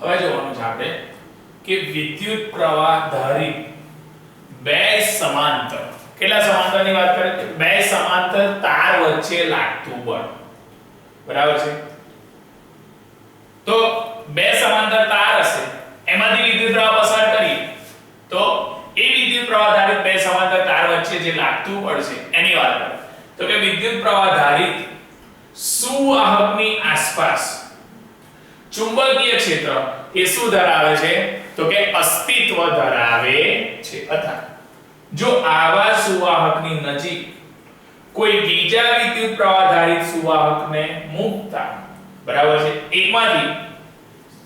હવે જોવાનું છે આપણે કે વિદ્યુત પ્રવાહ ધારિત બે સમાંતર, કેટલા સમાંતરની વાત કરીએ? બે સમાંતર તાર વચ્ચે લાગતું બળ, બરાબર છે? તો બે સમાંતર તાર હશે, એમાંથી વિદ્યુત પ્રવાહ પસાર કરીએ તો એ વિદ્યુત પ્રવાહ ધારિત બે સમાંતર તાર વચ્ચે જે લાગતું બળ છે એની વાત કરીએ તો કે વિદ્યુત પ્રવાહ ધારિત સુવાહકની આસપાસ ચુંબકીય ક્ષેત્ર એ શું ધરાવે છે? તો કે અસ્તિત્વ ધરાવે છે. અથવા જો આવા સુવાહકની નજીક કોઈ બીજા વિદ્યુત પ્રવાહ ધારિત સુવાહકને મૂકતા, બરાબર છે, એકમાંથી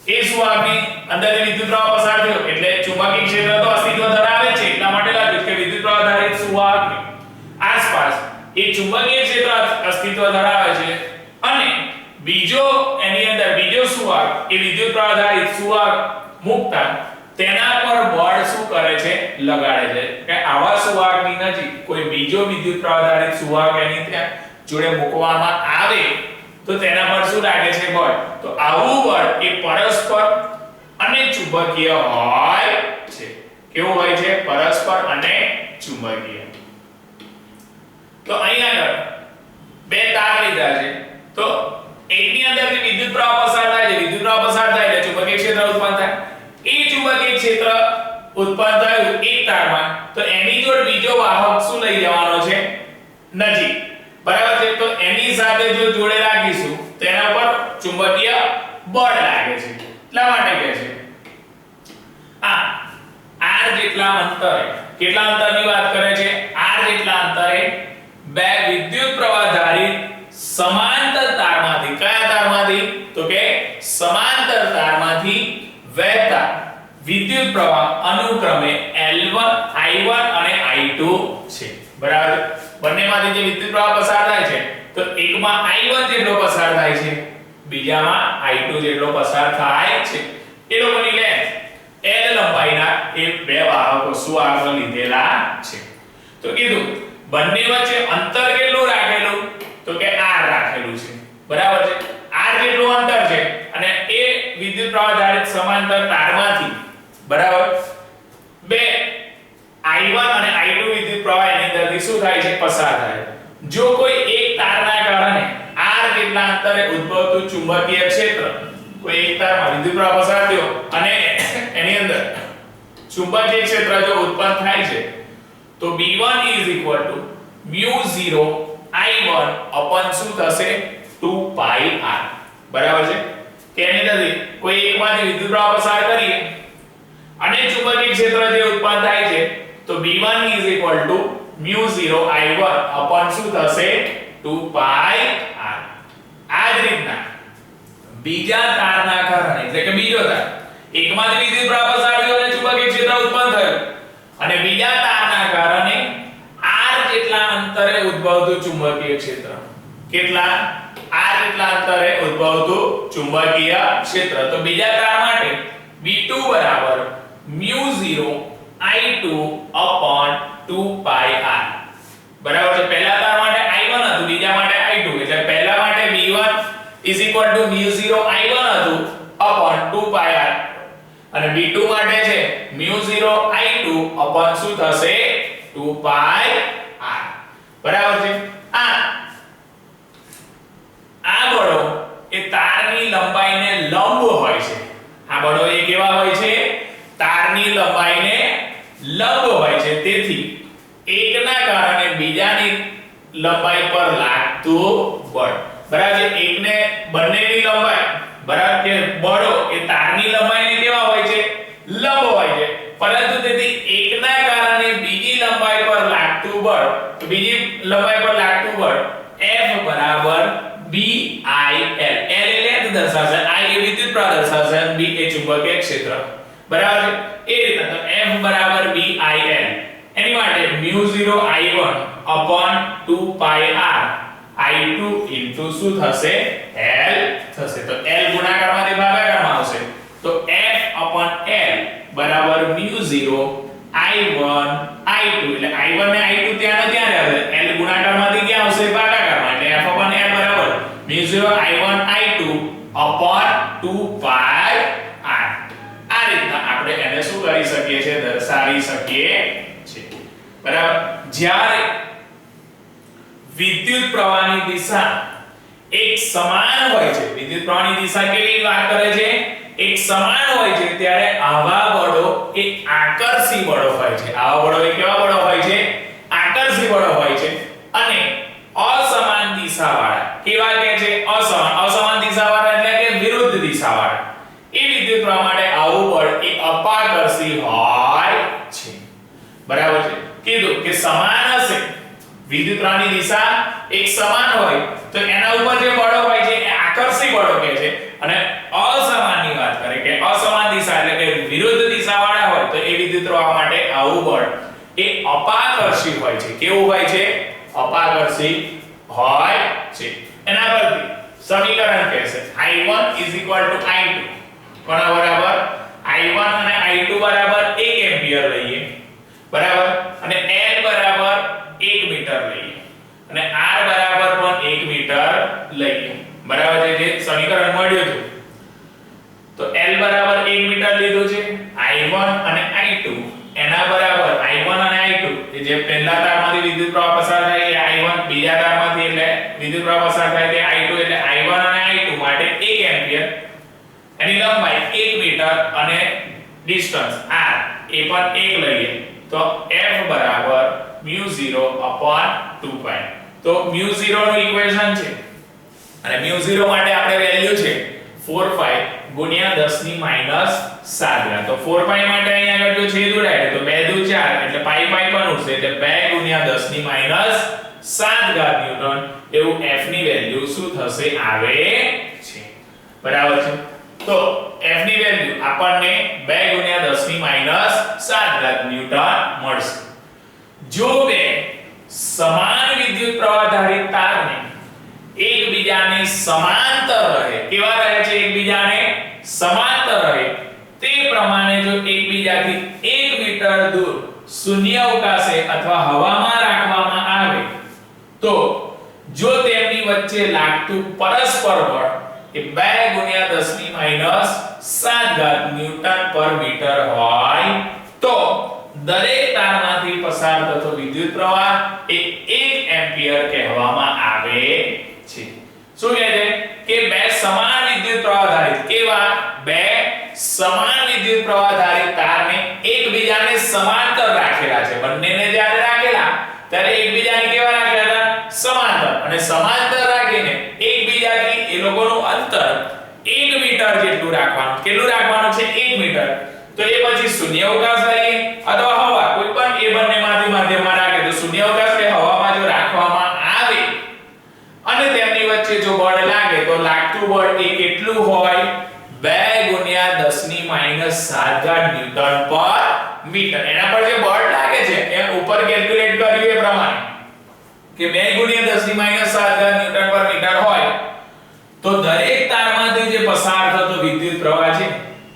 એ સુવાહકની અંદરથી વિદ્યુત પ્રવાહ પસાર થયો એટલે ચુંબકીય ક્ષેત્ર તો અસ્તિત્વ ધરાવે છે, એટલા માટે લાગ્યું કે વિદ્યુત પ્રવાહ ધારિત સુવાહકની આસપાસ એ ચુંબકીય ક્ષેત્ર અસ્તિત્વ ધરાવે છે અને બીજો એની અંદર બીજો સુવાહક એ વિદ્યુત પ્રવાહ ધારિત સુવાહક મૂકતા તેના પર બળ શું કરે છે? લગાડે છે. કે આવા સુવાહકની નજીક કોઈ બીજો વિદ્યુત પ્રવાહ ધારિત સુવાહક એની ત્યાં જોડે મૂકવામાં આવે તો તેના પર શું લાગે છે? બળ. તો આવું બળ એ પરસ્પર અને ચુંબકીય હોય છે. કેવું હોય છે? પરસ્પર અને ચુંબકીય. તો અહીંયા આગળ બે તાર લીધા છે તો એકની અંદરથી વિદ્યુત પ્રવાહ પસાર થાય છે, વિદ્યુત પ્રવાહ પસાર થાય એટલે ચુંબકીય ક્ષેત્ર ઉત્પન્ન થાય. એ ચુંબકીય ક્ષેત્ર ઉત્પન્ન થયું એક તારમાં તો એની જોડે બીજો વાહક શું લઈ જવાનો છે? નજીક, બરાબર છે? તો એની સાથે જો જોડે રાખીશું તો એના પર ચુંબકીય બળ લાગે છે. એટલા માટે કહે છે આ r જેટલા અંતરે, કેટલા અંતરની વાત કરે છે? r જેટલા અંતરે બે વિદ્યુત પ્રવાહ ધારિત સમાંતર તારમાંથી, કયા તારમાંથી? તો કે સમાંતર તારમાંથી વહેતા વિદ્યુત પ્રવાહ અનુક્રમે L1 I1 અને I2 છે, બરાબર? બંનેમાંથી જે વિદ્યુત પ્રવાહ પસાર થાય છે તો એકમાં I1 જેટલો પસાર થાય છે, બીજામાં I2 જેટલો પસાર થાય છે. એ લોકોની લેન્થ L લંબાઈના એ બે વાહકો શું આગળ લીધેલા છે. તો કીધું બંને વચ્ચે અંતર કેટલું રાખેલું? તો કે r રાખેલું છે, બરાબર છે? r જેટલું અંતર છે અને એ વિદ્યુત પ્રવાહ ધારિત સમાંતર તારમાંથી, બરાબર, બે I1 અને I2 વિદ્યુત પ્રવાહ એની અંદરથી શું થાય છે? પસાર થાય. જો કોઈ એક તારના કારણે r જેટલા અંતરે ઉદ્ભવતું ચુંબકીય ક્ષેત્ર, કોઈ એક તારમાં વિદ્યુત પ્રવાહ પસાર થયો અને એની અંદર ચુંબકીય ક્ષેત્ર જો ઉત્પન્ન થાય છે તો B1 μ0 I1 અપન શું થશે? 2 પાઈ r, બરાબર છે? કે એની અંદરથી કોઈ એકમાંથી વિદ્યુત પ્રવાહ પસાર કરીએ અને ચુંબકીય ક્ષેત્ર જે ઉત્પન્ન થાય છે તો B1 μ0 I1 અપન શું થશે? 2 પાઈ r. આ જ રીતના બીજા તારના કારણે, એટલે કે બીજો તાર, એકમાંથી વિદ્યુત પ્રવાહ પસાર થયો અને ચુંબકીય ક્ષેત્ર ઉત્પન્ન થયું અને બીજા તારના કારણે r જેટલા અંતરે ઉદ્ભવતું ચુંબકીય ક્ષેત્ર, કેટલા? r જેટલા અંતરે ઉદ્ભવતું ચુંબકીય ક્ષેત્ર. તો બીજા તાર માટે B2 બરાબર μ0 I2 upon 2 પાઈ r, બરાબર છે? પહેલા તાર માટે I1 હતું, બીજા માટે I2, એટલે પહેલા માટે B1 μ0 I1 હતું upon 2 પાઈ r અને B2 માટે છે μ0 I2 upon શું થશે? 2 પાઈ r, બરાબર છે? આ બળો એ તારની લંબાઈને લંબ હોય છે. આ બળો એ કેવા હોય છે? તારની લંબાઈને લંબ હોય છે. તેથી એકના કારણે બીજાની લંબાઈ પર લાગતું બળ, બરાબર છે? એકને બંનેની લંબાઈ, બરાબર, કે બળો એ તારની લંબાઈને કેવા હોય છે? લંબ હોય છે. પરંતુ તેથી એકના કારણે બીજી લંબાઈ પર લાગતું બળ, તો બીજી લંબાઈ પર લાગતું બળ F બરાબર BIL. L એ લેન્થ દર્શાવશે, I એ વિદ્યુત પ્રવાહ દર્શાવશે અને B એ ચુંબકીય ક્ષેત્ર, બરાબર છે? એ રીતે તો F બરાબર BIL. એની માટે μ0 I1 upon 2 પાઈ r I2 into શું થશે? L થશે. તો L ગુણાકારમાંથી ભાગાકારમાં આવશે તો F upon L બરાબર μ0 I1 I2, એટલે I1 ને I2 ત્યાં ને ત્યાં રહેશે. L ગુણાકારમાંથી ક્યાં આવશે? ભાગાકારમાં. એટલે F upon L બરાબર μ0 I1 I2 upon 2 પાઈ r. શકીએ છીએ બરાબર જ્યારે વિદ્યુત પ્રવાહની દિશા એક સમાન હોય છે વિદ્યુત પ્રવાહની દિશા કેવી વાત કરે છે એક સમાન હોય છે ત્યારે આવા બળો એ આકર્ષી બળો હોય છે આવા બળો એ કેવા બળો હોય છે આકર્ષી બળો હોય છે અને અસમાન દિશાવાળા કેવા કે છે અસમાન દિશાવાળા એટલે કે વિરુદ્ધ દિશાવાળા એ વિદ્યુત પ્રવાહ માટે આવું બળ એ અપાકર્ષી હોય છે બરાબર છે કીધું કે સમાન હશે વિદ્યુત પ્રવાહની દિશા એક સમાન હોય તો એના ઉપર જે બળો હોય છે એ આકર્ષી બળો કહે છે અને અસમાનની વાત કરે કે અસમાન દિશા એટલે કે વિરુદ્ધ દિશાવાળા હોય તો એ વિદ્યુત પ્રવાહ માટે આવું બળ એ અપાકર્ષી હોય છે કેવું હોય છે અપાકર્ષી હોય છે એના પરથી સમીકરણ કહે છે I1 = I2 કોના બરાબર I1 અને I2 બરાબર 1 એમ્પિયર લઈએ બરાબર અને L બરાબર 1 મીટર લઈએ અને R બરાબર પણ 1 મીટર લઈએ બરાબર છે જે સમીકરણ મળ્યું હતું તો L બરાબર 1 મીટર લીધું છે I1 અને I2 એના બરાબર I1 અને I2 જે પહેલા તારમાંથી વિદ્યુત પ્રવાહ પસાર થાય એ I1 બીજા તારમાંથી એટલે વિદ્યુત પ્રવાહ પસાર થાય તે I2 એટલે I1 અને I2 માટે 1 એમ્પિયર એની લંબાઈ 1 મીટર અને ડિસ્ટન્સ R એ પણ 1 લઈએ તો F બરાબર μ0/2π તો μ0 નું ઇક્વેશન છે અને μ0 માટે આપણે વેલ્યુ છે 4π ગુણ્યા 10 ની -7 ઘાત તો 4π માટે અહીંયા આગળ જો છેદ ઉડાડે તો 2 દુ 4 એટલે પાઈ પણ ઉડશે એટલે 2 ગુણ્યા 10 ની -7 ઘાત ન્યૂટન એવું F ની વેલ્યુ શું થશે આવે છે બરાબર છે તો F ની વેલ્યુ આપણને 2 ગુણ્યા 10 ની -7 ઘાત ન્યૂટન મળશે જો બે સમાન વિદ્યુત પ્રવાહ ધારિત તારને એકબીજાને સમાંતર રહે કેવા રહે છે એકબીજાને સમાંતર રહે તે પ્રમાણે જો એકબીજાથી 1 મીટર દૂર શૂન્યાવકાશે અથવા હવામાં રાખવામાં આવે તો જો તેમની વચ્ચે લાગતું પરસ્પર બળ એ 2 ગુણ્યા 10 ની -7 ઘાત ન્યૂટન પર મીટર હોય તો દરેક તારમાંથી પસાર થતો વિદ્યુત પ્રવાહ એ 1 એમ્પિયર કહેવામાં આવે છે શું કહે છે કે બે સમાન વિદ્યુત પ્રવાહ ધારિત કેવા બે સમાન વિદ્યુત પ્રવાહ ધારિત તારને એકબીજાને સમાંતર રાખેલા છે બંનેને જ્યારે રાખેલા ત્યારે એકબીજાને કેવા રાખેલા હતા સમાંતર અને સમાંતર રાખીને એકબીજાથી એ લોકોનું અંતર 1 મીટર જેટલું રાખવાનું કેટલું રાખવાનું છે 1 મીટર તો એ પછી શૂન્યાવકાશ લઈએ અથવા હવા કોઈ પણ એ બંનેમાંથી માધ્યમમાં રાખે તો શૂન્યાવકાશ કે હવામાં જો રાખવામાં આવે અને તેમની વચ્ચે જો બળ લાગે તો લાગતું બળ એ કેટલું હોય 2 ગુણ્યા 10 ની -7 ઘાત ન્યૂટન પર મીટર એના પર જે બળ લાગે છે એ ઉપર કેલ્ક્યુલેટ કર્યું એ પ્રમાણે કે 2 ગુણ્યા 10 ની -7 ઘાત ન્યૂટન પર મીટર હોય તો દરેક તારમાંથી જે પસાર થતો વિદ્યુત પ્રવાહ છે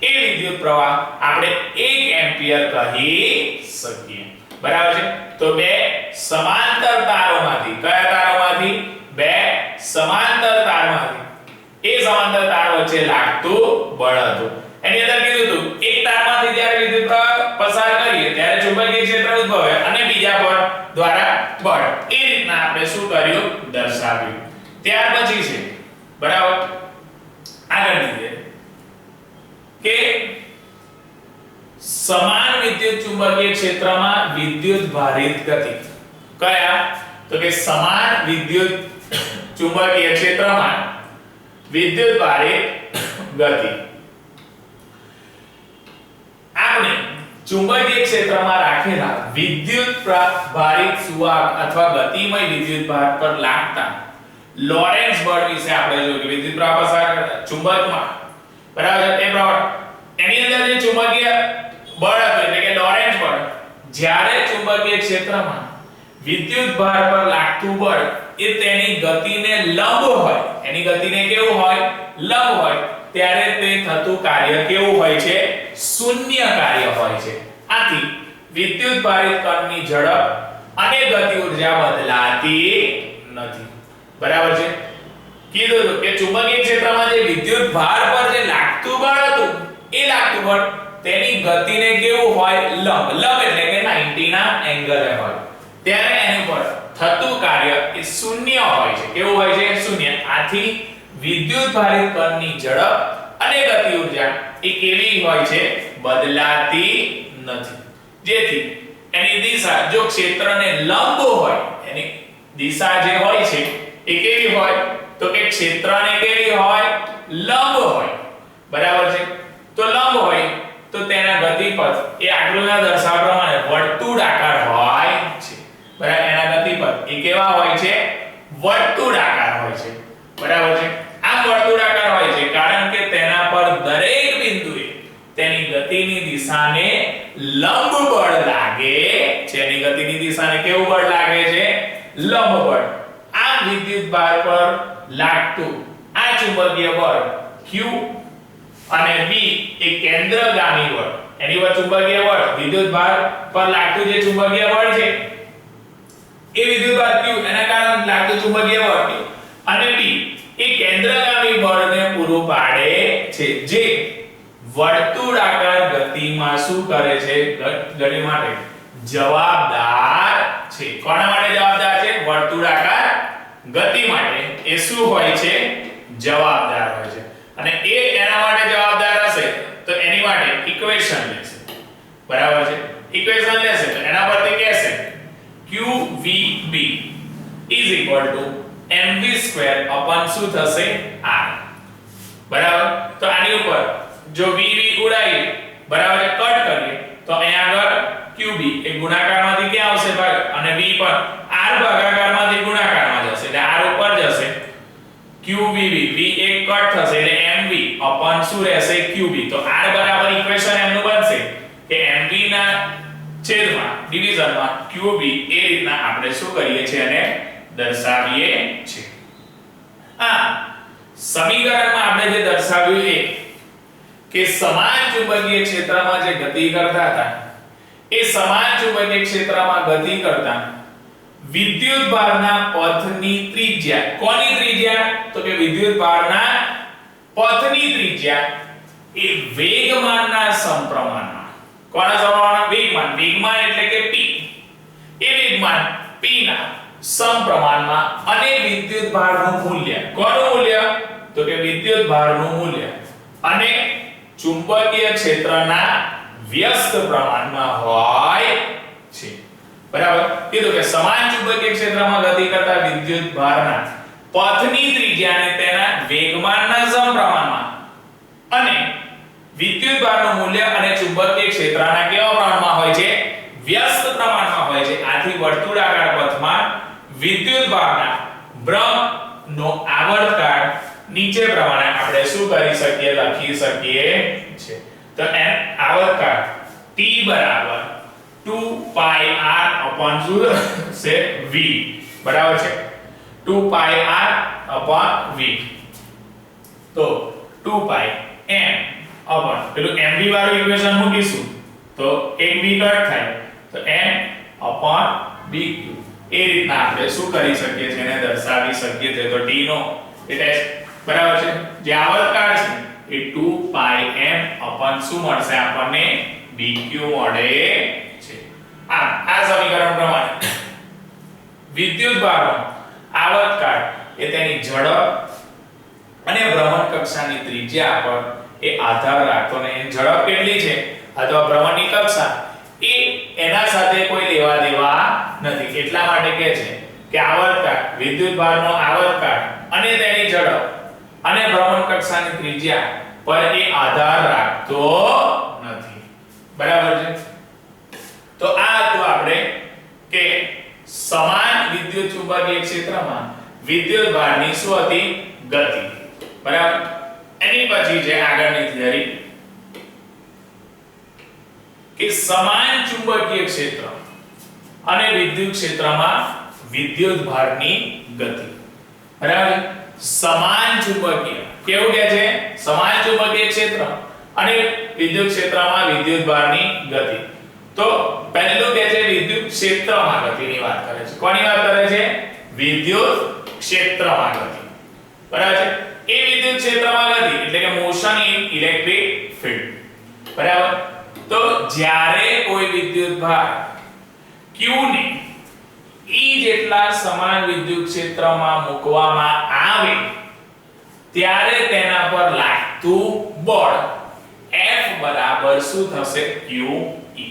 એ વિદ્યુત પ્રવાહ આપણે 1 એમ્પિયર કહી શકીએ બરાબર છે તો બે સમાંતર તારોમાંથી કયા તારોમાંથી બે સમાંતર તારમાંથી એ સમાંતર તાર વચ્ચે લાગતું બળ હતું એની અંદર કીધું હતું એક તારમાંથી જ્યારે વિદ્યુત પ્રવાહ પસાર કરીએ ત્યારે ચુંબકીય ક્ષેત્ર ઉદ્ભવે અને બીજા પર દ્વારા બળ એ રીતના આપણે શું કર્યું દર્શાવ્યું ત્યાર પછી છે બરાબર આગળ નીચે કે સમાન વિદ્યુત ચુંબકીય ક્ષેત્રમાં વિદ્યુત ભારિત ગતિ કયા તો કે સમાન વિદ્યુત ચુંબકીય ક્ષેત્રમાં વિદ્યુત ભારિત ગતિ આપણે ચુંબકીય ક્ષેત્રમાં રાખેલા વિદ્યુત ભારિત સુવાહક અથવા ગતિમય વિદ્યુત ભાર પર લાગતા લોરેન્ટ્ઝ બળ વિશે આપણે જોયું કે વિદ્યુત પ્રવાહ પસાર કરતા ચુંબકમાં બરાબર એ પ્રમાણે એની અંદર જે ચુંબકીય બળ હતું એટલે કે લોરેન્ટ્ઝ બળ જ્યારે ચુંબકીય ક્ષેત્રમાં વિદ્યુત ભાર પર લાગતું બળ એ તેની ગતિને લંબ હોય એની ગતિને કેવું હોય લંબ હોય ત્યારે તે થતું કાર્ય કેવું હોય છે શૂન્ય કાર્ય હોય છે આથી વિદ્યુત ભારિત કણની ઝડપ અને ગતિ ઊર્જા બદલાતી નથી બરાબર છે કીધું હતું કે ચુંબકીય ક્ષેત્રમાં જે વિદ્યુત ભાર પર જે લાગતું બળ હતું એ લાગતું બળ તેની ગતિને કેવું હોય લંબ લંબ એટલે કે 90 ના એંગલે હોય ત્યારે એની પર થતું કાર્ય એ શૂન્ય હોય છે. કેવું હોય છે? શૂન્ય. આથી વિદ્યુત ભારિત કણની ઝડપ અને ગતિ ઊર્જા એ કેવી હોય છે? બદલાતી નથી. જેથી એની દિશા જો ક્ષેત્રને લંબ હોય, એની દિશા જે હોય છે એ કેવી હોય? તો કે ક્ષેત્રને કેવી હોય? લંબ હોય. બરાબર છે? તો લંબ હોય તો તેના ગતિપથ એ આકૃતિમાં દર્શાવ્યા પ્રમાણે વર્તુળાકાર હોય છે. બરાબર? એના ગતિપથ એ કેવા હોય છે? વર્તુળાકાર હોય છે. બરાબર છે? આમ વર્તુળાકાર હોય છે કારણ કે તેના પર દરેક બિંદુએ તેની ગતિની દિશાને લંબ બળ લાગે છે. એની ગતિની દિશાને કેવું બળ લાગે છે? લંબ બળ. આ વિદ્યુત ભાર પર લાગતું આ ચુંબકીય બળ Q અને B એ કેન્દ્રગામી બળ. એની પર ચુંબકીય બળ વિદ્યુત ભાર પર લાગતું જે ચુંબકીય બળ છે એ વિદ્યુત ભાર Q એના કારણે લાગતું ચુંબકીય બળ Q અને B એ કેન્દ્રગામી બળને પૂરું પાડે છે, જે વર્તુળાકાર ગતિમાં શું કરે છે? ગતિ માટે જવાબદાર છે. કોના માટે જવાબદાર છે? વર્તુળાકાર ગતિ માટે એ શું હોય છે? જવાબદાર હોય છે. અને એ એના માટે જવાબદાર હશે તો એની માટે ઇક્વેશન લેશે. બરાબર છે? ઇક્વેશન લેશે તો એના પરથી કહેશે QVB mv² શું થશે? r. બરાબર? તો આની ઉપર જો VV ઉડાઈ બરાબર કટ કરીએ તો અહીંયા આગળ QB એ ગુણાકારમાંથી ક્યાં આવશે ભાગ અને V પર r ભાગાકારમાંથી ગુણાકારમાં જશે એટલે r ઉપર જશે. QVB V એક કટ થશે એટલે MV શું રહેશે? QB. તો r બરાબર ઇક્વેશન એમનું બનશે કે MV ના છેદમાં ડિવિઝનમાં QB એ રીતના આપણે શું કરીએ છીએ અને દર્શાવીએ છીએ. આ સમીકરણમાં આપણે જે દર્શાવ્યું એ કે સમાન ચુંબકીય ક્ષેત્રમાં જે ગતિ કરતા હતા એ સમાન ચુંબકીય ક્ષેત્રમાં ગતિ કરતા વિદ્યુત ભારના પથની ત્રિજ્યા. કોની ત્રિજ્યા? તો કે વિદ્યુત ભારના પથની ત્રિજ્યા એ વેગમાનના સમપ્રમાણમાં. કોના સમપ્રમાણમાં? વેગમાન. વેગમાન એટલે કે p. એ વેગમાન p ના સમપ્રમાણમાં અને વિદ્યુત ભારનું મૂલ્ય. કોનું મૂલ્ય? તો કે વિદ્યુત ભારનું મૂલ્ય અને ચુંબકીય ક્ષેત્રના વ્યસ્ત પ્રમાણમાં હોય છે. બરાબર? કીધું કે સમાન ચુંબકીય ક્ષેત્રમાં ગતિ કરતા વિદ્યુત ભારના પથની ત્રિજ્યાને તેના વેગમાનના સમપ્રમાણમાં અને વિદ્યુત ભારનું મૂલ્ય અને ચુંબકીય ક્ષેત્રના કેવા પ્રમાણમાં હોય છે? વ્યસ્ત પ્રમાણમાં હોય છે. આથી વર્તુળાકાર પથમાં વિદ્યુત ભારના ભ્રમનો આવર્તકાળ નીચે પ્રમાણે આપણે શું કરી શકીએ? લખી શકીએ છે. તો એમ આવર્તકાળ T બરાબર 2πr/શું છે? V. બરાબર છે? 2πr/V. તો 2π m પેલું mv વાળું ઇક્વેશન મૂકીશું તો એક v કટ થાય તો m/bq. એ રીતના આપણે શું કરી શકીએ છીએ? એને દર્શાવી શકીએ છીએ. તો t નો એટલે બરાબર છે જે આવર્તકાળ છે એ 2πm/ શું મળશે આપણને? bq મળે છે. આ સમીકરણ પ્રમાણે વિદ્યુત ભારનો આવર્તકાળ એ તેની ઝડપ અને ભ્રમણ કક્ષાની ત્રિજ્યા પર એ આધાર રાખતો ને એની ઝડપ કેટલી છે અથવા ભ્રમણની કક્ષા એ એના સાથે કોઈ લેવા દેવા નથી. એટલા માટે કહે છે કે આવર્તકાળ વિદ્યુત ભારનો આવર્તકાળ અને તેની ઝડપ અને ભ્રમણ કક્ષાની ત્રિજ્યા પર એ આધાર રાખતો નથી. બરાબર છે? તો આ હતું આપણે કે સમાન વિદ્યુત ચુંબકીય ક્ષેત્રમાં વિદ્યુત ભારની શું હતી? ગતિ. બરાબર? એની પછી છે આગળની થિયરી કે સમાન ચુંબકીય ક્ષેત્ર અને વિદ્યુત ક્ષેત્રમાં વિદ્યુત ભારની ગતિ. બરાબર? સમાન ચુંબકીય કેવું કહે છે? સમાન ચુંબકીય ક્ષેત્ર અને વિદ્યુત ક્ષેત્રમાં વિદ્યુત ભારની ગતિ. તો પહેલું કહે છે વિદ્યુત ક્ષેત્રમાં ગતિની વાત કરે છે. કોની વાત કરે છે? વિદ્યુત ક્ષેત્રમાં ગતિ. બરાબર છે? એ વિદ્યુત ક્ષેત્રમાં ગતિ એટલે કે મોશન ઇન ઇલેક્ટ્રિક ફીલ્ડ. બરાબર? તો જ્યારે કોઈ વિદ્યુત ભાર q ને E જેટલા સમાન વિદ્યુત ક્ષેત્રમાં મૂકવામાં આવે ત્યારે તેના પર લાગતું બળ F બરાબર શું થશે QE.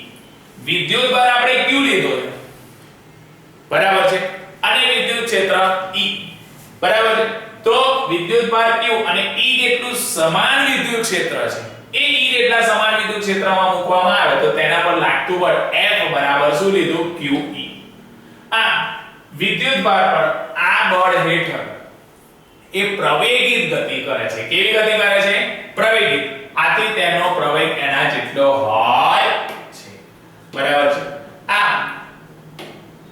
વિદ્યુત ભાર આપણે Q લીધો છે બરાબર છે અને વિદ્યુત ક્ષેત્ર E બરાબર છે. તો વિદ્યુત ભાર Q અને E જેટલું સમાન વિદ્યુત ક્ષેત્ર છે એ E જેટલા સમાન વિદ્યુત ક્ષેત્રમાં મૂકવામાં આવે તો તેના પર લાગતું બળ F બરાબર શું લીધું QE. આ વિદ્યુત ભાર પર આ બળ હેઠળ એ પ્રવેગિત ગતિ કરે છે. કેવી ગતિ કરે છે? પ્રવેગિત. આથી તેનો પ્રવેગ એના જેટલો હોય છે બરાબર છે. આ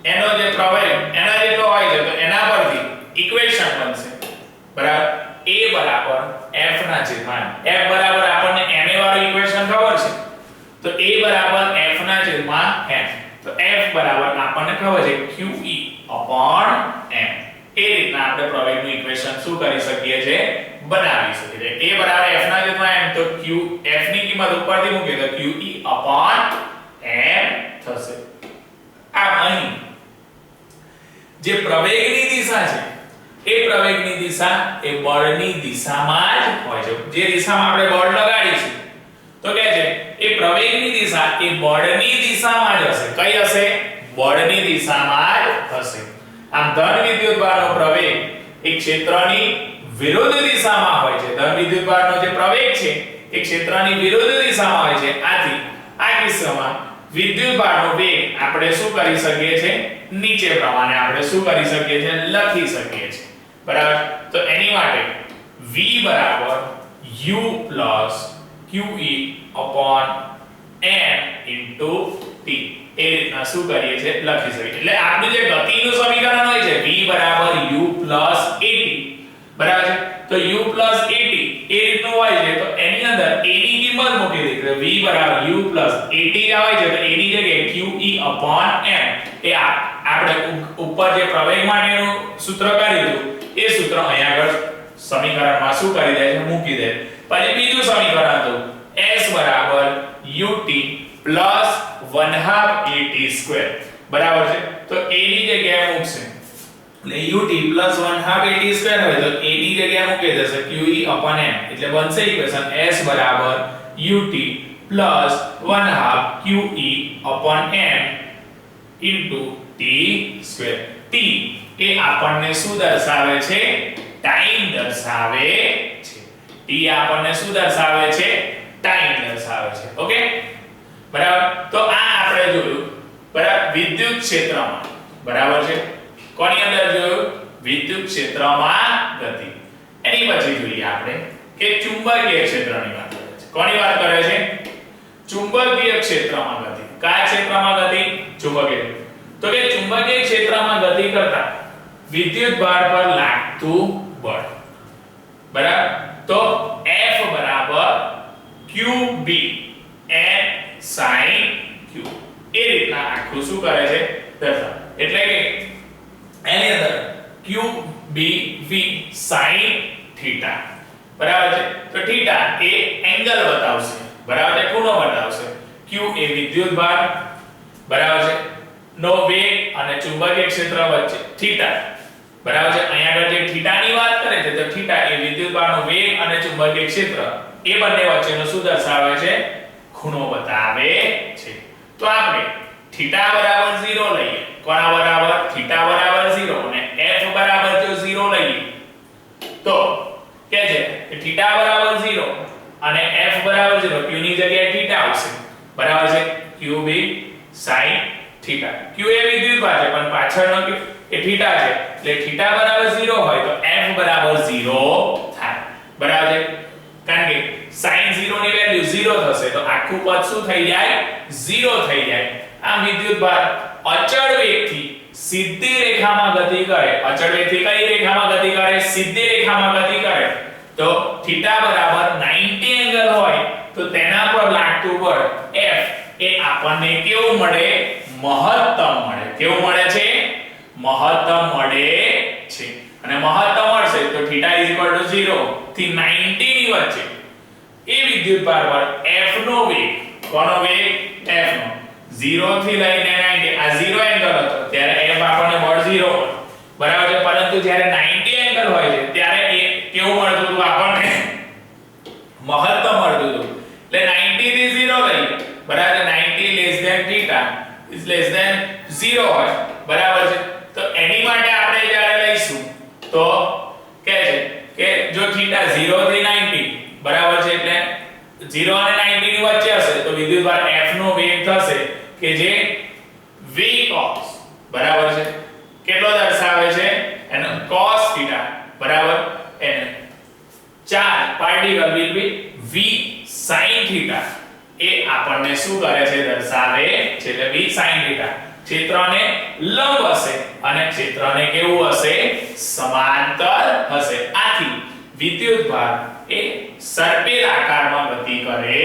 એનો જે પ્રવેગ એના જેટલો હોય છે તો એના પરથી ઇક્વેશન બનશે બરાબર. A બરાબર F ના છેદમાં F બરાબર આપણને ma વાળું ઇક્વેશન ખબર છે તો A બરાબર F ના છેદમાં m. તો F બરાબર આપણને ખબર છે QE upon m. એ રીતના આપણે પ્રવેગનું ઇક્વેશન શું કરી શકીએ છે બનાવી શકીએ છીએ. A બરાબર F ના છેદમાં m તો Q F ની કિંમત ઉપરથી મૂકીએ તો QE upon m થશે. આ અહીં જે પ્રવેગની દિશા છે એ પ્રવેગની દિશા એ બળની દિશામાં જ હોય છે. જે દિશામાં આપણે બળ લગાડીશું તો કે છે એ પ્રવેગની દિશા એ બળની દિશામાં જ હશે. કઈ હશે? બળની દિશામાં જ હશે. આમ ધન વિદ્યુતભારનો પ્રવેગ એ ક્ષેત્રની વિરુદ્ધ દિશામાં હોય છે. ધન વિદ્યુતભારનો જે પ્રવેગ છે એ ક્ષેત્રની વિરુદ્ધ દિશામાં હોય છે. આથી આ કિસ્સામાં વિદ્યુતભારનો વેગ આપણે શું કરી શકીએ છીએ? નીચે પ્રમાણે આપણે શું કરી શકીએ છીએ? લખી શકીએ છીએ બરાબર. તો એની માટે v બરાબર u plus qe upon m into t એ રીતના શું કરીએ છીએ? લખી શકીએ. એટલે આપણું જે ગતિનું સમીકરણ હોય છે v બરાબર u plus at બરાબર છે. તો u plus at એ રીતનું હોય છે તો એની અંદર a ની કિંમત મૂકી દઈએ તો v બરાબર u plus at આવે છે તો a ની જગ્યાએ qe upon m એ આપણે ઉપર જે પ્રવેગ માટેનું સૂત્ર કર્યું હતું એ સૂત્ર અહીંયા આગળ સમીકરણમાં શું કરી દે છે? મૂકી દે. પછી બીજું સમીકરણ હતું s બરાબર ut plus 1/2 at² બરાબર છે. તો a ની જગ્યાએ મૂકશે એટલે ut plus 1/2 at² હોય તો a ની જગ્યાએ મૂકી દેશે QE upon m એટલે બનશે ઇક્વેશન s બરાબર ut plus 1/2 QE upon m into t². t એ આપણને શું દર્શાવે છે? ટાઈમ દર્શાવે છે. t આપણને શું દર્શાવે છે? ટાઈમ દર્શાવે છે. ઓકે બરાબર. તો આ આપણે જોયું બરાબર વિદ્યુત ક્ષેત્રમાં બરાબર છે. કોની અંદર જોયું? વિદ્યુત ક્ષેત્રમાં ગતિ. એની પછી જોઈએ આપણે કે ચુંબકીય ક્ષેત્રની વાત કરે છે. કોની વાત કરે છે? ચુંબકીય ક્ષેત્રમાં ગતિ. કયા ક્ષેત્રમાં ગતિ? ચુંબકીય. તો કે ચુંબકીય ક્ષેત્રમાં ગતિ કરતા વિદ્યુત ભાર પર લાગતું બળ બરાબર. તો F બરાબર QB n sin q એ રીતના આખું શું કરે છે? દર્શાવે. એટલે કે એની અંદર QB v sin θ બરાબર છે. તો θ એ એંગલ બતાવશે બરાબર છે, ખૂણો બતાવશે. q એ વિદ્યુત ભાર બરાબર છે નો વેગ અને ચુંબકીય ક્ષેત્ર વચ્ચે θ બરાબર છે. અહીંયા આગળ જે θ ની વાત કરે છે તો θ એ વિદ્યુતભારનો વેગ અને ચુંબકીય ક્ષેત્ર એ બંને વચ્ચેનો શું દર્શાવે છે? ખૂણો બતાવે છે. તો આપણે θ બરાબર 0 લઈએ. કોના બરાબર? θ બરાબર 0 અને f બરાબર જો 0 લઈએ તો કે છે કે θ બરાબર 0 અને f બરાબર 0 q ની જગ્યાએ θ આવશે બરાબર છે. qb sin θ. q એ વિદ્યુતભાર છે પણ પાછળનો q એ θ છે એટલે θ બરાબર 0 હોય તો f બરાબર 0 થાય બરાબર છે. કારણ કે sin 0 ની વેલ્યુ 0 થશે તો આખું પદ શું થઈ જાય? 0 થઈ જાય. આ વિદ્યુતભાર અચળ વેગથી સીધી રેખામાં ગતિ કરે. અચળ વેગથી કઈ રેખામાં ગતિ કરે? સીધી રેખામાં ગતિ કરે તો θ બરાબર 90 એંગલ હોય તો તેના પર લાગતું બળ F એ આપણને કેવું મળે? મહત્તમ મળે. કેવું મળે છે? મહત્તમ મળે છે. અને મહત્તમ મળશે તો θ 0 થી 90 ની વચ્ચે એ વિદ્યુતભાર પર F નો વેગ, કોનો વેગ? F નો 0 થી લઈને 90 આ 0 એંગલ હતો ત્યારે f આપણને બળ 0 બરાબર છે, પરંતુ જ્યારે 90 એંગલ હોય છે ત્યારે એ કેવું મળતું હતું આપણને મહત્તમ મળતું હતું. એટલે 90 થી 0 લઈ બરાબર 90 less than theta is less than 0 હોય બરાબર છે. તો એની માટે આપણે જ્યારે લઈશું તો કહે છે કે જો થીટા 0 થી 90 બરાબર છે એટલે 0 અને 90 ની વચ્ચે હશે તો વિદ્યુતભાર F નો વેગ થશે કે જે v cos બરાબર છે કેટલો દર્શાવે છે એનો cos θ બરાબર એને charge particle will be v sin θ એ આપણને શું કરે છે દર્શાવે છે એટલે v sin θ ક્ષેત્રને લંબ હશે અને ક્ષેત્રને કેવું હશે સમાંતર હશે. આથી વિદ્યુતભાર એ સર્પિલ આકારમાં ગતિ કરે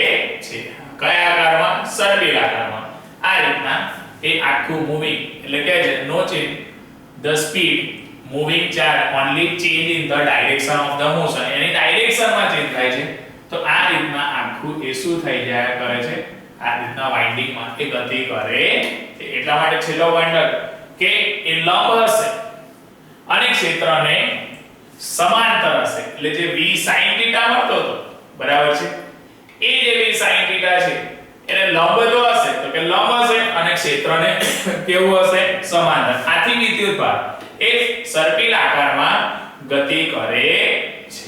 છે. કયા આકારમાં? સર્પિલ આકારમાં. આ રીતના એ આખું મૂવિંગ એટલે કે છે નો change the speed moving charge only change in the direction of the motion એની ડાયરેક્શનમાં ચેન્જ થાય છે. તો આ રીતના આખું એ શું થઈ જાય કરે છે આ રીતના વાઇન્ડિંગમાં એ ગતિ કરે છે. એટલા માટે છેલ્લો પોઈન્ટ કે એ લંબ હશે અને ક્ષેત્રને સમાંતર હશે એટલે જે v sin θ મળતો હતો બરાબર છે એ જે v sin θ છે એને લંબ તો હશે તો કે લંબ હશે અને ક્ષેત્રને કેવું હશે સમાંતર. આથી વિદ્યુતભાર એ સર્પિલ આકારમાં ગતિ કરે છે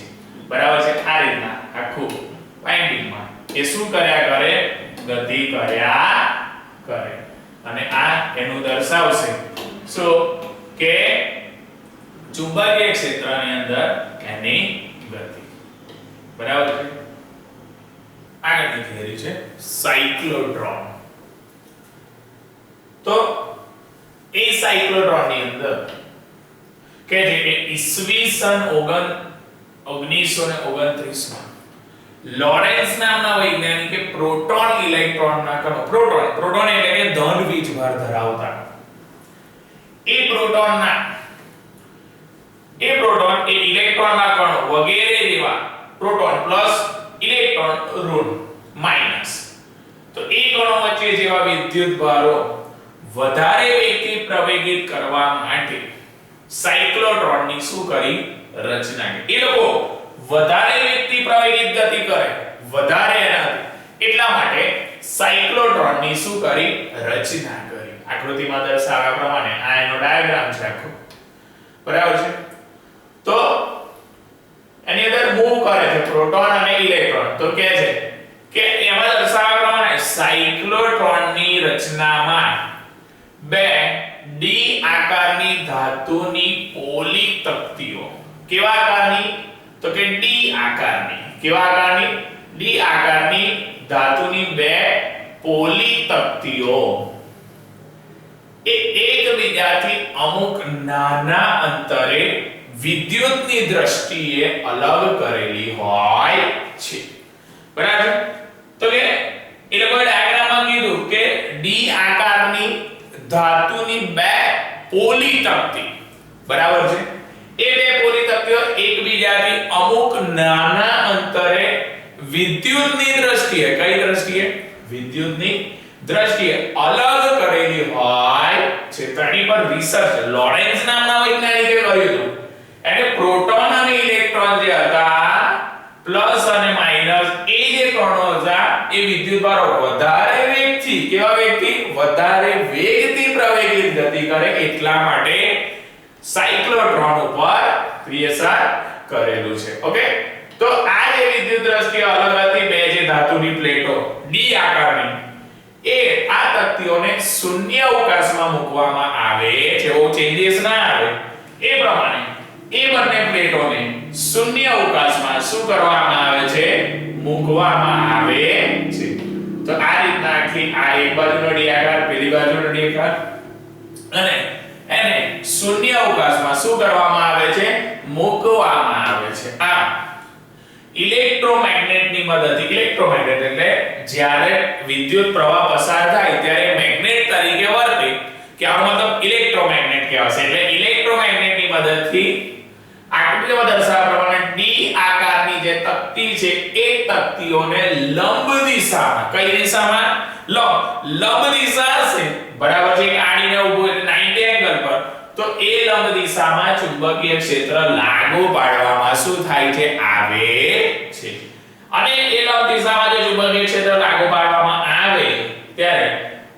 બરાબર છે. આ રીતના આખું વાઇન્ડિંગમાં એ શું કર્યા કરે ગતિ કર્યા કરે અને આ એનું દર્શાવશે શું કે ચુંબકીય ક્ષેત્રની અંદર એની ગતિ બરાબર છે. આગળની થિયરી છે સાયક્લોટ્રોન. તો એ સાયક્લોટ્રોન ની અંદર કે જે ઈસવીસન 1929 માં લોરેન્સ નામના વૈજ્ઞાનિકે પ્રોટોન ઇલેક્ટ્રોનના કણો પ્રોટોન એટલે કે ધન વીજભાર ધરાવતા એ પ્રોટોન એ ઇલેક્ટ્રોનના કણો વગેરે જેવા પ્રોટોન પ્લસ ઇલેક્ટ્રોન ઋણ માઈનસ તો એ કણો વચ્ચે જેવા વિદ્યુતભારો વધારે વેગથી પ્રવેગિત કરવા માટે સાયક્લોટ્રોનની શું કરી રચના કરી. એ લોકો વધારે વેગથી પ્રવેગિત ગતિ કરે વધારે એનાથી એટલા માટે સાયક્લોટ્રોનની શું કરી રચના કરી. આકૃતિમાં દર્શાવ્યા પ્રમાણે આ એનો ડાયાગ્રામ છે આખો બરાબર છે. તો એની અંદર મૂવ કરે છે પ્રોટોન અને ઇલેક્ટ્રોન. તો કહે છે કે એમાં દર્શાવ્યા પ્રમાણે સાયક્લોટ્રોનની રચનામાં બે ડી આકારની ધાતુની પોલી તક્તિઓ કેવા આકારની તો કે ડી આકારની કેવા આકારની ડી આકારની ધાતુની બે પોલી તક્તિઓ એ એકબીજાથી અમુક નાના અંતરે વિદ્યુતની દ્રષ્ટિએ અલગ કરેલી હોય છે બરાબર. તો કે એ લોકોએ ડાયાગ્રામમાં કીધું કે ડી આકારની ધાતુની બે પોલી તક્તિ બરાબર છે. એ બે પોલી તક્તિઓ એકબીજાથી અમુક નાના અંતરે વિદ્યુતની દ્રષ્ટિએ કઈ દ્રષ્ટિએ વિદ્યુતની દ્રષ્ટિએ અલગ કરેલી હોય છે. તેની પર રિસર્ચ લોરેન્સ નામના વૈજ્ઞાનિકે કર્યું હતું. એટલે પ્રોટોન અને ઇલેક્ટ્રોન જે હતા પ્લસ અને માઈનસ એ જે કણો હતા એ વિદ્યુતભારો વધારે વેગથી કેવા વેગથી વધારે વેગથી પ્રવેગિત ગતિ કરે એટલા માટે સાયક્લોટ્રોન ઉપર ક્રિયાશીલ કરેલું છે. ઓકે. તો આ જે વિદ્યુત દ્રષ્ટિએ અલગ હતી બે જે ધાતુની પ્લેટો ડી આકારની એ આ તક્તિઓને શૂન્ય અવકાશમાં મૂકવામાં આવે જેવો ચેન્જીસ ના આવે એ પ્રમાણે એ બંને પ્લેટોને શૂન્ય અવકાશમાં શું કરવામાં આવે છે મૂકવામાં આવે છે. તો આ રીતના આખી આ એક બાજુનો ડી આકાર પેલી બાજુનો ડી આકાર અને એને શૂન્ય અવકાશમાં શું કરવામાં આવે છે મૂકવામાં આવે છે. આ ઇલેક્ટ્રોમેગ્નેટની મદદથી ઇલેક્ટ્રોમેગ્નેટ એટલે જ્યારે વિદ્યુત પ્રવાહ પસાર થાય ત્યારે મેગ્નેટ તરીકે વર્તે કે આનો મતલબ ઇલેક્ટ્રોમેગ્નેટ કહેવાશે. એટલે ઇલેક્ટ્રોમેગ્નેટની મદદથી આકૃતિમાં દર્શાવ્યા પ્રમાણે ડી આકારની જે તક્તિ છે એ તક્તિઓને લંબ દિશામાં દિશામાં, કઈ દિશામાં? લંબ દિશા હશે, બરાબર છે, આડીને ઊભું એટલે 90 એંગલ પર, તો એ લંબ દિશામાં ચુંબકીય ક્ષેત્ર લાગુ પાડવામાં શું થાય છે? આવે છે. અને એ લંબ દિશામાં જો ચુંબકીય ક્ષેત્ર લાગુ પાડવામાં આવે ત્યારે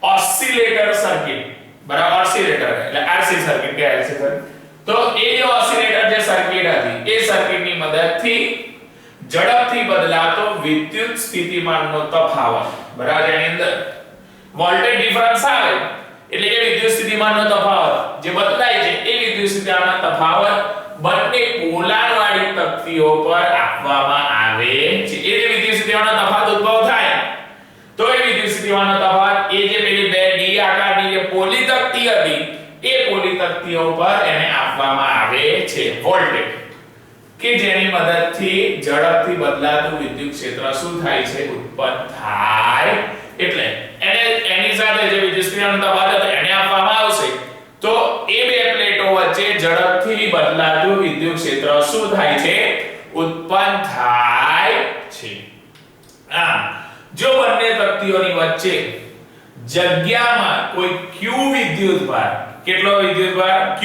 ઓસિલેટર સર્કિટ, બરાબર, ઓસિલેટર એટલે આરસી સર્કિટ કે એલસી સર્કિટ, તો એ જે ઓસિલેટર જે સર્કિટ હતી એ સર્કિટની મદદથી ઝડપથી બદલાતો વિદ્યુત સ્થિતિમાનનો તફાવત, બરાબર, એની અંદર વોલ્ટેજ ડિફરન્સ આવે એટલે કે વિદ્યુત સ્થિતિમાનનો તફાવત જે બદલાય છે એ વિદ્યુત સ્થિતિમાનનો તફાવત બંને પોલાર વાળી તકતીઓ પર આપવામાં આવે છે. એ જે વિદ્યુત સ્થિતિમાનનો તફાવત ઉદ્ભવ થાય તો એ વિદ્યુત સ્થિતિમાનનો તફાવત એ જે પેલી બે ડી આકારની જે પોલી તકતી હતી એ પોલી તકતીઓ પર એને આપવામાં આવે છે વોલ્ટેજ, કે જેની મદદથી ઝડપથી બદલાતું વિદ્યુત ક્ષેત્ર શું થાય છે? ઉત્પન્ન થાય. એટલે એની સાથે જે વિદ્યુત સ્થિતિમાનનો તફાવત હતો એને આપવામાં આવશે તો એ બે પ્લેટો વચ્ચે ઝડપથી બદલાતું વિદ્યુત ક્ષેત્ર શું થાય છે? ઉત્પન્ન થાય છે. આમ જો બંને તકતીઓની વચ્ચે જગ્યામાં કોઈ q વિદ્યુતભાર, કેટલો વિદ્યુતભાર? q,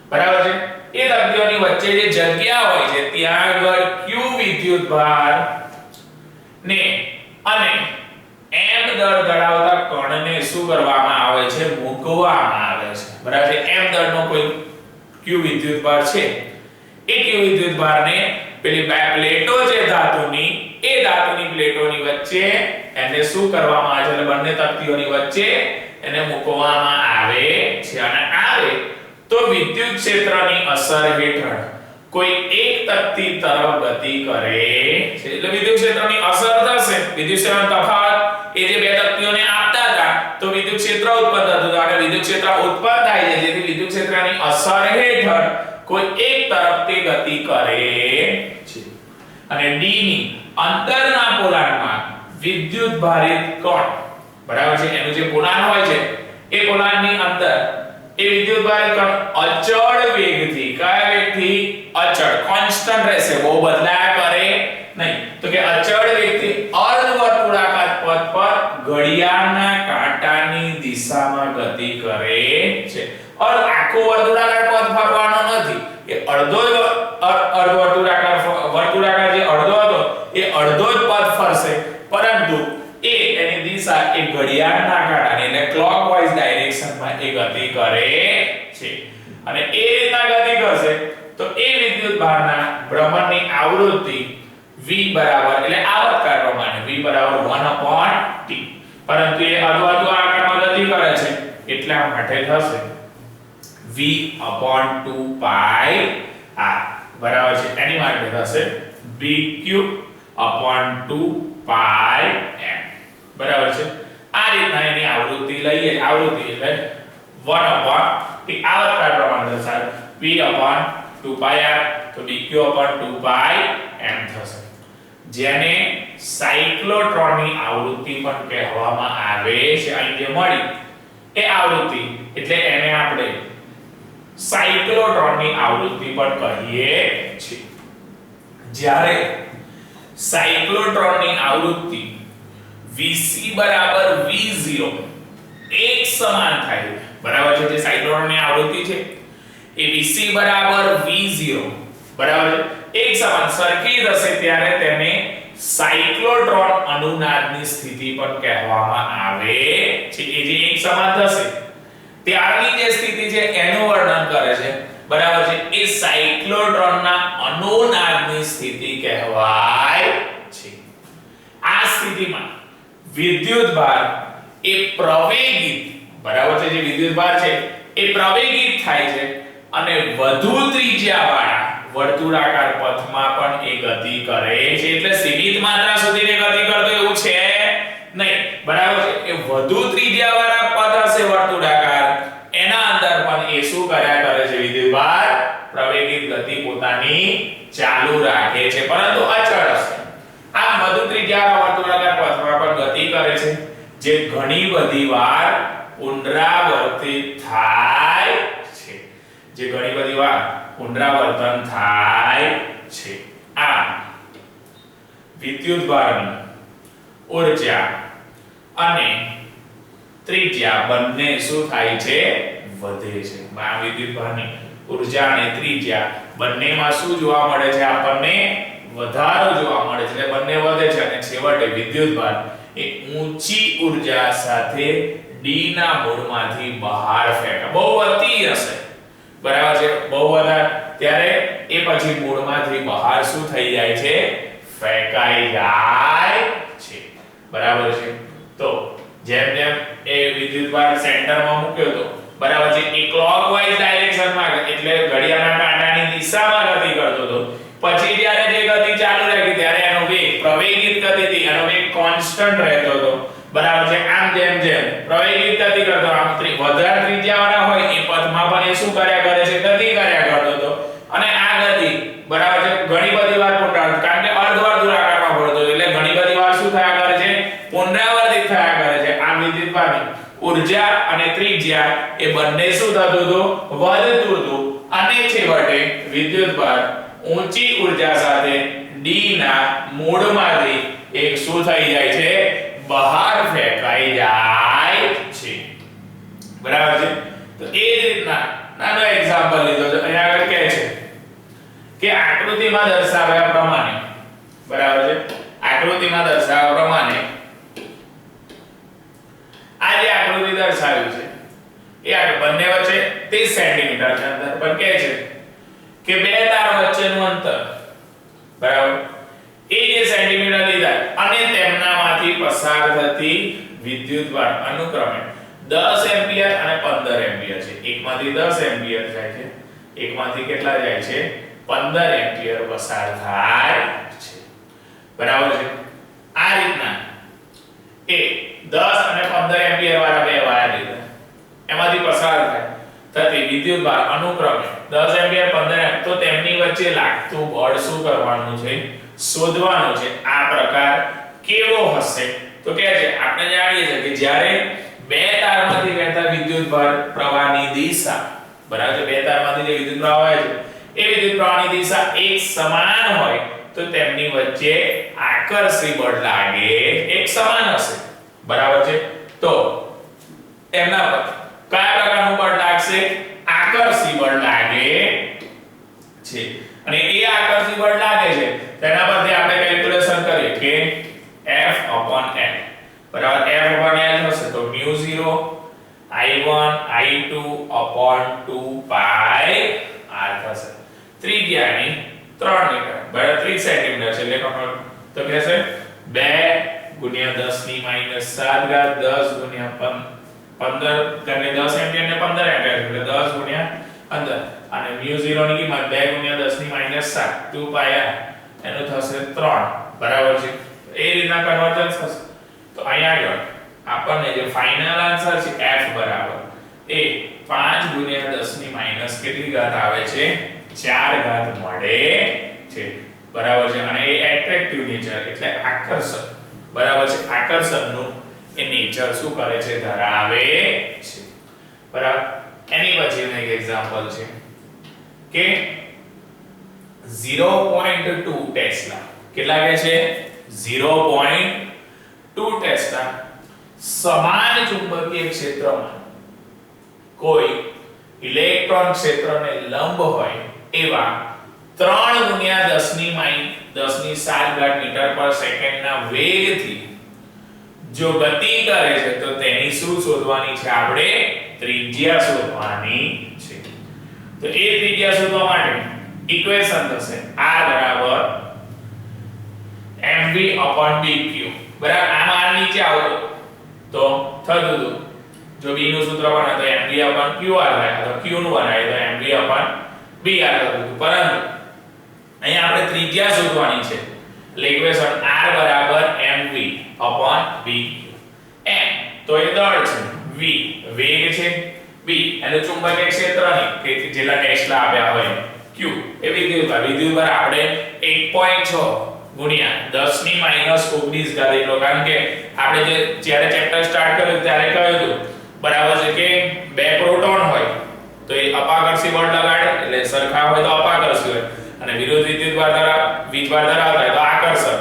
બરાબર છે, એ તકતીઓની વચ્ચે જે જગ્યા હોય છે ત્યાં આગળ q વિદ્યુતભાર ને અને m દળ ધરાવતા કણને શું કરવામાં આવે છે? મૂકવામાં આવે છે, બરાબર છે. m દળનો કોઈ q વિદ્યુતભાર છે એ q વિદ્યુતભારને પેલી બે પ્લેટો છે ધાતુની, એ ધાતુની પ્લેટોની વચ્ચે એને શું કરવામાં આવે છે? એટલે બંને તકતીઓની વચ્ચે એને મૂકવામાં આવે છે અને આવે તો વિદ્યુત ક્ષેત્રની અસર હેઠળ કોઈ એક તકતી તરફ ગતિ કરે છે. એટલે વિદ્યુત ક્ષેત્રની અસર થશે, વિદ્યુત ક્ષેત્રનો તફાવત એ જે બે તકતીઓને આપતા હતા તો વિદ્યુત ક્ષેત્ર ઉત્પન્ન થતું હતું અને વિદ્યુત ક્ષેત્ર ઉત્પન્ન થાય છે જેથી વિદ્યુત ક્ષેત્રની અસર હેઠળ કોઈ એક તરફ તે ગતિ કરે છે. અને d ની અંદરના પોલાણમાં વિદ્યુત ભારિત કણ, બરાબર છે, એનું જે પોલાણ હોય છે એ પોલાણની અંદર એ વિદ્યુત ભારિત કણ અચળ વેગથી, કયા વેગથી? અચળ, કોન્સ્ટન્ટ રહેશે, બહુ બદલાયા કરે નહીં, તો કે અચળ વેગથી અર્ધવર્તુળાકાર પથ પર ઘડિયાળના કાંટાની દિશામાં ગતિ કરે છે. આખો વર્તુળાકાર પથ ફરવાનો નથી, એ અડધો વર્તુળાકાર જે અડધો હતો એ અડધો જ પથ ફરશે, પરંતુ એની દિશા એ ઘડિયાળના કાંટાની એટલે ક્લોકવાઇઝ ડાયરેક્શનમાં એ ગતિ કરે છે. અને એ રીતના ગતિ કરશે તો એ વિદ્યુતભારના ભ્રમણની આવૃત્તિ v બરાબર એટલે આવર્તકાળ પ્રમાણે v બરાબર 1/t, પરંતુ એ અર્ધવર્તુળ આકારમાં ગતિ કરે છે એટલા માટે થશે v/2π r, બરાબર છે. એની માટે થશે b³/2π m, બરાબર છે. આ રીતના એની આવૃત્તિ લઈએ, આવૃત્તિ એટલે 1/t આવર્તકાળ પ્રમાણે થશે p/2πr, તો bq/2π m થશે, જેને સાયક્લોટ્રોનની આવૃત્તિ પણ કહેવામાં આવે છે. અહીં જે મળી એ આવૃત્તિ એટલે એને આપણે સાયક્લોટ્રોનની આવૃત્તિ પણ કહીએ છીએ. જ્યારે સાયક્લોટ્રોનની આવૃત્તિ Vc બરાબર V0 એક સમાન થાય, બરાબર છે. જે સાયક્લોટ્રોનની આવૃત્તિ છે એ Vc બરાબર V0 બરાબર છે એક સમાન સરખી થશે ત્યારે તેને સાયક્લોટ્રોન અનુનાદની સ્થિતિ પણ કહેવામાં આવે છે. એ જે એક સમાન થશે ત્યારની જે સ્થિતિ છે એનું વર્ણન કરે છે, બરાબર છે. એ સાયક્લોટ્રોનના અનુનાદની સ્થિતિ કહેવાય છે. આ સ્થિતિમાં વિદ્યુતભાર એ પ્રવેગિત, બરાબર છે, જે વિદ્યુતભાર છે એ પ્રવેગિત થાય છે અને વધુ ત્રિજ્યાવાળા વર્તુળાકાર પથમાં પણ એ ગતિ કરે છે. એટલે સીમિત માત્રા સુધીને ગતિ કરતો એવું છે નહીં, બરાબર છે. એ વધુ ત્રિજ્યાવાળા પથ હશે વર્તુળાકાર, એના અંદર પણ એ શું કર્યા કરે છે? વિદ્યુતભાર પ્રવેગિત ગતિ પોતાની ચાલુ રાખે છે, પરંતુ અચળ હશે. આ વધુ ત્રિજ્યાવાળા વર્તુળાકાર પથમાં પણ ગતિ કરે છે, જે ઘણી બધી વાર પુનરાવર્તિત થાય છે, જે ઘણી બધી વાર પુનરાવર્તન થાય છે. આ વિદ્યુતભારની ઉર્જા અને ત્રિજ્યા બંને શું થાય છે વધે છે આ વિદ્યુતભારની ઉર્જા અને ત્રિજ્યા બંનેમાં શું જોવા મળે છે આપણને વધારો જોવા મળે છે એટલે બંને વધે છે અને છેવટે વિદ્યુતભાર એ ઊંચી ઉર્જા સાથે d ના મૂળમાંથી બહાર ફેંકાય બહુ વધતી હશે બરાબર છે બહુ વધારે ત્યારે એ પછી મૂળમાંથી બહાર શું થઈ જાય છે ફેંકાઈ જાય છે બરાબર છે તો જેમ જેમ એ વિદ્યુતભાર સેન્ટરમાં મૂક્યો તો બરાબર છે એ ક્લોકવાઇઝ ડાયરેક્શનમાં એટલે ઘડિયાળના કાંટાની દિશામાં ગતિ કરતો હતો પછી જ્યારે જે ગતિ ચાલુ રાખી ત્યારે એનો વેગ પ્રવેગિત ગતિથી એનો વેગ કોન્સ્ટન્ટ રહેતો હતો બરાબર છે આમ જેમ જેમ પ્રવેગિત ગતિ કરતો આમ વધારે ત્રિજ્યાવાળા હોય એ પથમાં પણ એ શું કર્યા કરે છે ગતિ કર્યા કરતો હતો અને આ ગતિ બરાબર છે ઘણી બધી વાર પુનરાવર્તિત કારણ કે અર્ધવર્તુળ આકારમાં ફરતો હતો એટલે ઘણી બધી વાર શું થયા કરે છે પુનરાવર્તિત થયા કરે છે આ વિદ્યુતભારની ઉર્જા અને ત્રિજ્યા એ બંને શું થતું હતું વધતું હતું અને છેવટે વિદ્યુતભાર ઊંચી ઉર્જા સાથે d ના મૂળમાંથી એક શું થઈ જાય છે બહાર ફેંકાઈ જાય છે બરાબર છે તો એ રીતના નાનો એક્ઝામ્પલ લીધો છે અહીંયા આગળ કહે છે કે આકૃતિમાં દર્શાવ્યા પ્રમાણે બરાબર છે આકૃતિમાં દર્શાવ્યા પ્રમાણે આ જે આકૃતિ દર્શાવ્યું છે એ આ બંને વચ્ચે 30 સેન્ટીમીટર છે અંતર પર કહે છે કે બે તાર વચ્ચેનું અંતર બરાબર એ જે સેન્ટીમીટર લીધા અને તેમનામાંથી પસાર થતી વિદ્યુતભાર અનુક્રમે 10 એમ્પિયર અને 15 એમ્પિયર છે એકમાંથી 10 એમ્પિયર જાય છે એકમાંથી કેટલા જાય છે 15 એમ્પિયર પસાર થાય છે બરાબર છે આ રીતના એ 10 અને 15 એમ્પિયર વાળા બે વાયર લીધા એમાંથી પસાર થાય થતી વિદ્યુતભાર અનુક્રમે 10 એમ્પિયર 15 એમ્પિયર તો તેમની વચ્ચે લાગતું બળ શું કરવાનું છે શોધવાનું છે આ પ્રકાર કેવો હશે તો કહે છે આપણે જાણીએ છીએ કે જ્યારે બે તારમાંથી વહેતા વિદ્યુતભાર પ્રવાહની દિશા બરાબર બે તારમાંથી જે વિદ્યુત પ્રવાહ વહે છે એ વિદ્યુત પ્રવાહની દિશા એક સમાન હોય તો તેમની વચ્ચે આકર્ષી બળ લાગે એક સમાન હશે બરાબર છે તો એમના પર કયા પ્રકારનું બળ લાગશે આકર્ષી બળ લાગે છે અને એ આકર્ષી બળ લાગે છે તેના પરથી આપણે કેલ્ક્યુલેશન કરીએ કે F/L બરાબર F/L હશે તો μ0 I1 I2 2 પાઈ r થશે ત્રિજ્યાની 3 મીટર બરાબર 30 સેન્ટીમીટર છે એટલે તો કે છે 2 * 10 - 7 ઘાત 10 * 15 એટલે 10 એમ્પિયર ને 15 એમ્પિયર એટલે 10 * અંદર અને μ0 ની કિંમત 2 * 10 - 7 2 પાઈ r એનું થશે 3 બરાબર છે એ રીતના કન્વર્જન્સ થશે તો અહીંયા આગળ આપણને જે ફાઇનલ આન્સર છે f બરાબર એ 5 * 10 - કેટલી ઘાત આવે છે 4 ઘાત મળે છે બરાબર છે અને એ એટ્રેક્ટિવ નેચર એટલે આકર્ષક બરાબર છે આકર્ષણનું એ નેચર શું કરે છે ધરાવે છે બરાબર એની પછીનું એક એક્ઝામ્પલ છે કે 0.2 ટેસ્લા કેટલા કે છે 0.2 ટેસ્લા સમાન ચુંબકીય ક્ષેત્રમાં કોઈ ઇલેક્ટ્રોન ક્ષેત્રને લંબ હોય એવા 3 * 10 - 7 મીટર પર સેકન્ડના વેગથી જો ગતિ કરે છે તો તેની શું શોધવાની છે આપણે ત્રિજ્યા શોધવાની છે તો એ ત્રિજ્યા શોધવા માટે ઇક્વેશન થશે r બરાબર mv/bq બરાબર આમાં r નીચે આવતો તો થતું હતું જો b નું સૂત્ર બને તો mv/qr થાય તો q નું બનાય તો mv/br થતું પરંતુ અહીંયા આપણે ત્રિજ્યા શોધવાની છે એટલે ઇક્વેશન r બરાબર mv/bq m તો એ દળ છે v વેગ છે b એનું ચુંબકીય ક્ષેત્રની કે જેટલા ટેસ્લા આપ્યા હોય q એ વિદ્યુતભાર આપણે 1.6 ગુણ્યા 10 ની -19 ઘાત એટલો કારણ કે આપણે જે જ્યારે ચેપ્ટર સ્ટાર્ટ કર્યું ત્યારે કહ્યું હતું બરાબર છે કે બે પ્રોટોન હોય તો એ અપાકર્ષી બળ લગાડે એટલે સરખા હોય તો અપાકર્ષી હોય અને વિરુદ્ધ વીજભાર ધરાવતા હોય તો આકર્ષણ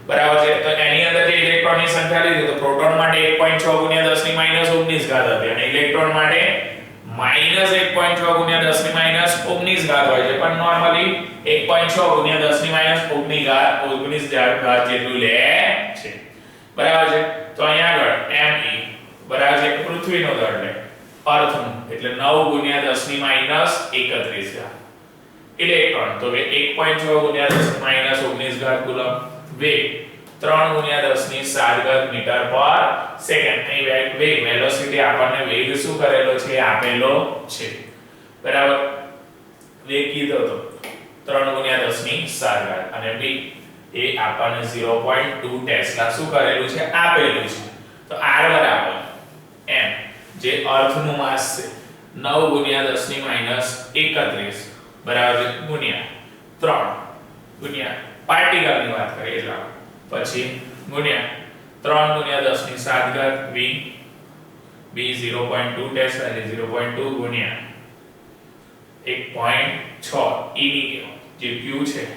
બરાબર છે તો એની અંદર જે ઇલેક્ટ્રોનની સંખ્યા લીધી તો પ્રોટોન માટે 1.6 ગુણ્યા 10 ની માઈનસ 19 ઘાત હતી અને ઇલેક્ટ્રોન માટે માઈનસ 1.6 ગુણ્યા 10 ની માઈનસ 19 ઘાત હોય છે પણ નોર્મલી 1.6 ગુણ્યા 10 ની માઈનસ 19 ઘાત જેટલું લે છે બરાબર છે તો અહીંયા આગળ Me બરાબર છે પૃથ્વીનો દળ લે અર્થનું એટલે 9 ગુણ્યા 10 ની માઈનસ 31 ઘાત ઇલેક્ટ્રોન તો કે 1.6 ગુણ્યા 10 ની માઈનસ 19 ઘાત કુલમ વેગ 3 ગુણ્યા 10 ની 7 ઘાત મીટર પર સેકન્ડ અહીં વેગ વેલોસિટી આપણને વેગ શું કરેલો છે આપેલો છે બરાબર વેગ કીધો તો 3 ગુણ્યા 10 ની 7 ઘાત અને b એ આપણને 0.2 ટેસ્લા શું કરેલું છે આપેલું છે તો r બરાબર m જે અર્થનું માસ છે 9 ગુણ્યા 10 ની માઈનસ 31 બરાબર ગુણ્યા 3 ગુણ્યા પાર્ટિકલની વાત કરીએ એટલે પછી ગુણ્યા 3 ગુણ્યા 10 ની 7 ઘાત v 0.2 ટેસ્લા એટલે 0.2 ગુણ્યા 1.6 e ની જે q છે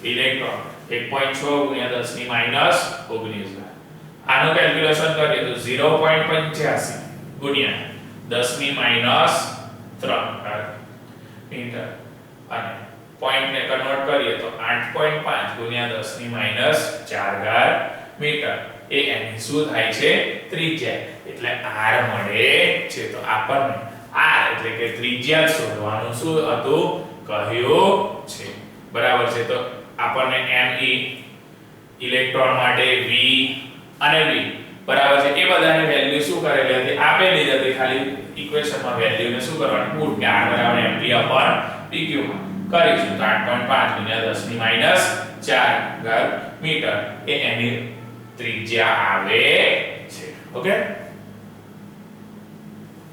ઇલેક્ટ્રોન 1.6 ગુણ્યા 10 ની માઈનસ 19 આનું કેલ્ક્યુલેશન કરીએ તો 0.85 ગુણ્યા 10 ની માઈનસ 3 મીટર અને પોઈન્ટ ને કન્વર્ટ કરીએ તો 8.5 ગુણ્યા 10 ની માઈનસ 4 ઘાત મીટર એ એની શું થાય છે ત્રિજ્યા એટલે r મળે છે તો આપણને r એટલે કે ત્રિજ્યા શોધવાનું શું હતું કહ્યું છે બરાબર છે તો આપણને Me ઇલેક્ટ્રોન માટે v અને v બરાબર છે એ બધાની વેલ્યુ શું કરેલી હતી આપેલી હતી ખાલી ઇક્વેશનમાં વેલ્યુ ને શું કરવાની પુટ કે r બરાબર mv/dq કરીશું તો 8.5 ગુણ્યા 10 ની માઈનસ 4 ઘાત મીટર એ એની ત્રિજ્યા આવે છે ઓકે